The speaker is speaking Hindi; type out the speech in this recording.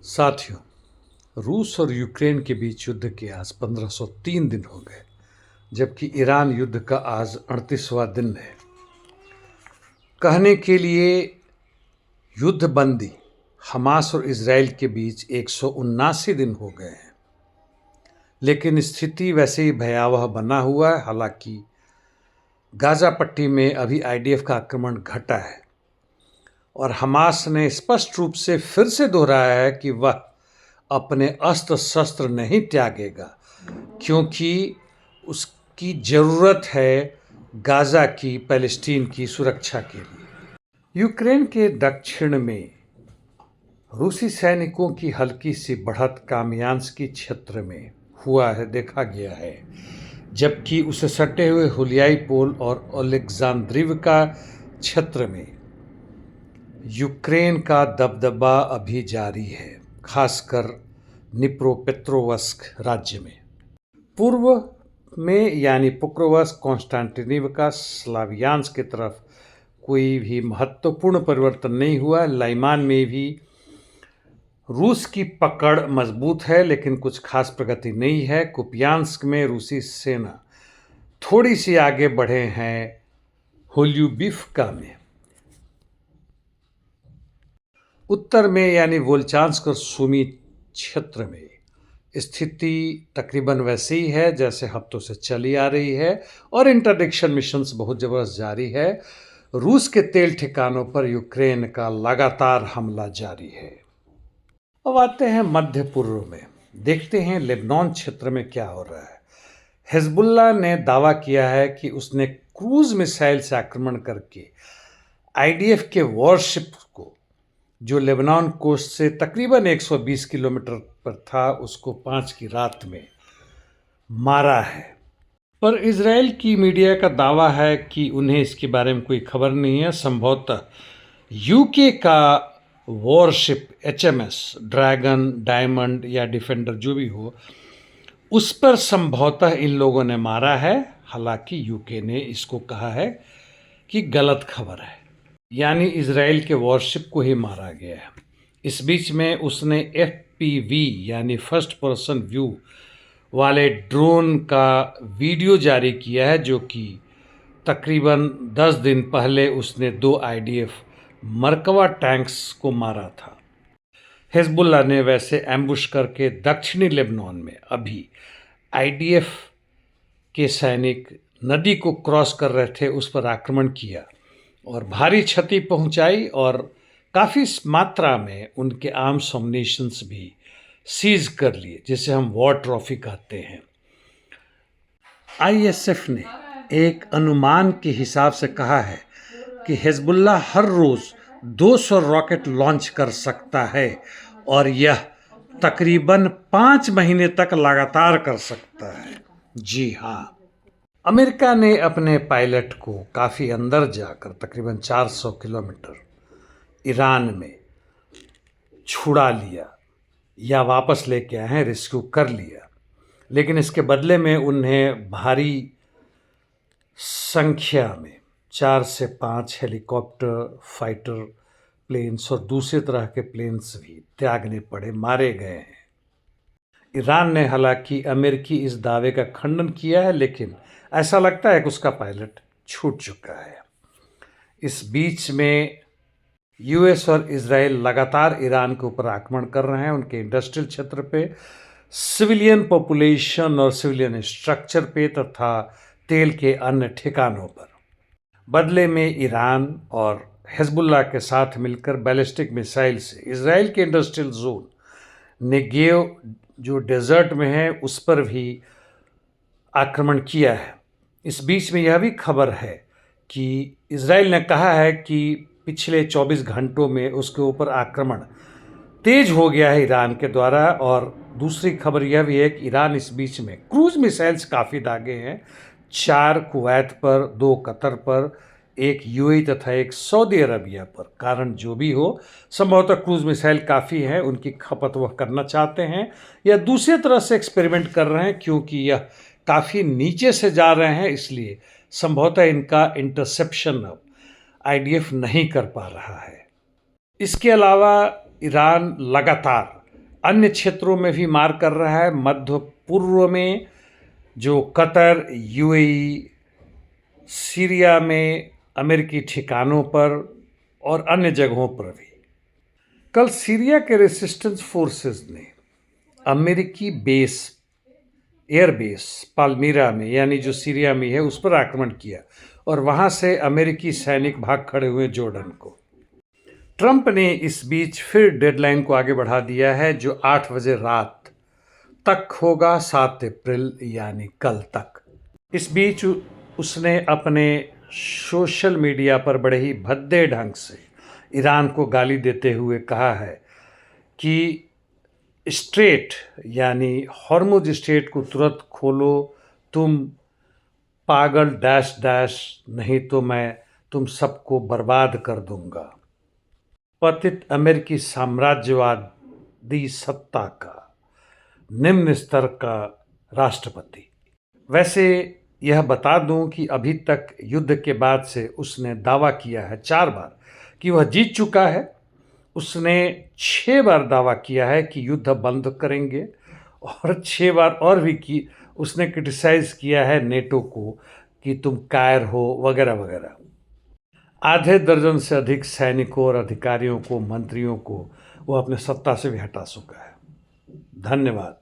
साथियों, रूस और यूक्रेन के बीच युद्ध के आज 1503 दिन हो गए, जबकि ईरान युद्ध का आज 38वां दिन है। कहने के लिए युद्ध बंदी हमास और इजराइल के बीच 179 दिन हो गए हैं, लेकिन स्थिति वैसे ही भयावह बना हुआ है। हालांकि गाजा पट्टी में अभी आईडीएफ का आक्रमण घटा है और हमास ने स्पष्ट रूप से फिर से दोहराया है कि वह अपने अस्त्र शस्त्र नहीं त्यागेगा, क्योंकि उसकी ज़रूरत है गाजा की, पैलेस्टीन की सुरक्षा के लिए। यूक्रेन के दक्षिण में रूसी सैनिकों की हल्की सी बढ़त कामियांस्की क्षेत्र में हुआ है, देखा गया है, जबकि उसे सटे हुए हुलियाई पोल और ओलेक्जांद्रिवका क्षेत्र में यूक्रेन का दबदबा अभी जारी है, खासकर निप्रोपेट्रोवस्क राज्य में। पूर्व में यानी पोक्रोवस्क, कॉन्स्टेंटिनोवका, स्लावियांस्क की तरफ कोई भी महत्वपूर्ण परिवर्तन नहीं हुआ। लाइमान में भी रूस की पकड़ मजबूत है, लेकिन कुछ खास प्रगति नहीं है। कुपियांस्क में रूसी सेना थोड़ी सी आगे बढ़े हैं। होल्यूबिफ्का में उत्तर में यानी वोल्चांस्क और सुमी क्षेत्र में स्थिति तकरीबन वैसे ही है जैसे हफ्तों से चली आ रही है और इंटरडिक्शन मिशंस बहुत ज़बरदस्त जारी है। रूस के तेल ठिकानों पर यूक्रेन का लगातार हमला जारी है। अब आते हैं मध्य पूर्व में, देखते हैं लेबनान क्षेत्र में क्या हो रहा है। हिजबुल्लाह ने दावा किया है कि उसने क्रूज मिसाइल से आक्रमण करके आईडीएफ के वॉरशिप को, जो लेबनान कोस्ट से तकरीबन 120 किलोमीटर पर था, उसको 5 की रात में मारा है। पर इजराइल की मीडिया का दावा है कि उन्हें इसके बारे में कोई खबर नहीं है। संभवतः यूके का वॉरशिप एचएमएस ड्रैगन, डायमंड या डिफेंडर जो भी हो, उस पर संभवतः इन लोगों ने मारा है। हालांकि यूके ने इसको कहा है कि गलत खबर है, यानी इजराइल के वॉरशिप को ही मारा गया है। इस बीच में उसने एफपीवी यानी फर्स्ट पर्सन व्यू वाले ड्रोन का वीडियो जारी किया है, जो कि तकरीबन 10 दिन पहले उसने 2 आईडीएफ मरकवा टैंक्स को मारा था। हिजबुल्लाह ने वैसे एम्बुश करके दक्षिणी लेबनान में अभी आईडीएफ के सैनिक नदी को क्रॉस कर रहे थे, उस पर आक्रमण किया और भारी क्षति पहुंचाई और काफ़ी मात्रा में उनके आर्म्स अम्युनिशंस भी सीज कर लिए, जिसे हम वॉर ट्रॉफी कहते हैं। आईएसएफ ने एक अनुमान के हिसाब से कहा है कि हिजबुल्लाह हर रोज़ 200 रॉकेट लॉन्च कर सकता है और यह तकरीबन 5 महीने तक लगातार कर सकता है। जी हाँ, अमेरिका ने अपने पायलट को काफ़ी अंदर जाकर तकरीबन 400 किलोमीटर ईरान में छुड़ा लिया या वापस लेके आए हैं, रेस्क्यू कर लिया, लेकिन इसके बदले में उन्हें भारी संख्या में 4 से 5 हेलीकॉप्टर, फाइटर प्लेन्स और दूसरे तरह के प्लेन्स भी त्यागने पड़े, मारे गए हैं। ईरान ने हालांकि अमेरिकी इस दावे का खंडन किया है, लेकिन ऐसा लगता है कि उसका पायलट छूट चुका है। इस बीच में यूएस और इजराइल लगातार ईरान के ऊपर आक्रमण कर रहे हैं, उनके इंडस्ट्रियल क्षेत्र पे, सिविलियन पॉपुलेशन और सिविलियन स्ट्रक्चर पे तथा तेल के अन्य ठिकानों पर। बदले में ईरान और हिजबुल्लाह के साथ मिलकर बैलिस्टिक मिसाइल से इजराइल के इंडस्ट्रियल जोन नेगेव, जो डेजर्ट में है, उस पर भी आक्रमण किया है। इस बीच में यह भी खबर है कि इजराइल ने कहा है कि पिछले 24 घंटों में उसके ऊपर आक्रमण तेज हो गया है ईरान के द्वारा। और दूसरी खबर यह भी है कि ईरान इस बीच में क्रूज मिसाइल्स काफ़ी दागे हैं, 4 कुवैत पर, 2 कतर पर, 1 यूएई तथा 1 सऊदी अरबिया पर। कारण जो भी हो, संभवतः क्रूज मिसाइल काफ़ी हैं, उनकी खपत वह करना चाहते हैं या दूसरी तरह से एक्सपेरिमेंट कर रहे हैं, क्योंकि यह काफ़ी नीचे से जा रहे हैं, इसलिए संभवतः इनका इंटरसेप्शन अब आईडीएफ नहीं कर पा रहा है। इसके अलावा ईरान लगातार अन्य क्षेत्रों में भी मार कर रहा है। मध्य पूर्व में जो कतर, यूएई, सीरिया में अमेरिकी ठिकानों पर और अन्य जगहों पर भी। कल सीरिया के रेसिस्टेंस फोर्सेस ने अमेरिकी बेस, एयरबेस पाल्मीरा में, यानी जो सीरिया में है, उस पर आक्रमण किया और वहां से अमेरिकी सैनिक भाग खड़े हुए जॉर्डन को। ट्रंप ने इस बीच फिर डेडलाइन को आगे बढ़ा दिया है, जो 8 बजे रात तक होगा, 7 अप्रैल यानी कल तक। इस बीच उसने अपने सोशल मीडिया पर बड़े ही भद्दे ढंग से ईरान को गाली देते हुए कहा है कि स्ट्रेट यानी हॉर्मुज स्ट्रेट को तुरंत खोलो, तुम पागल डैश डैश, नहीं तो मैं तुम सबको बर्बाद कर दूंगा। पतित अमेरिकी साम्राज्यवादी सत्ता का निम्न स्तर का राष्ट्रपति। वैसे यह बता दूं कि अभी तक युद्ध के बाद से उसने दावा किया है 4 बार कि वह जीत चुका है। उसने 6 बार दावा किया है कि युद्ध बंद करेंगे और 6 बार और भी की उसने क्रिटिसाइज किया है नेटो को कि तुम कायर हो वगैरह वगैरह। आधे दर्जन से अधिक सैनिकों और अधिकारियों को, मंत्रियों को वो अपने सत्ता से भी हटा चुका है। धन्यवाद।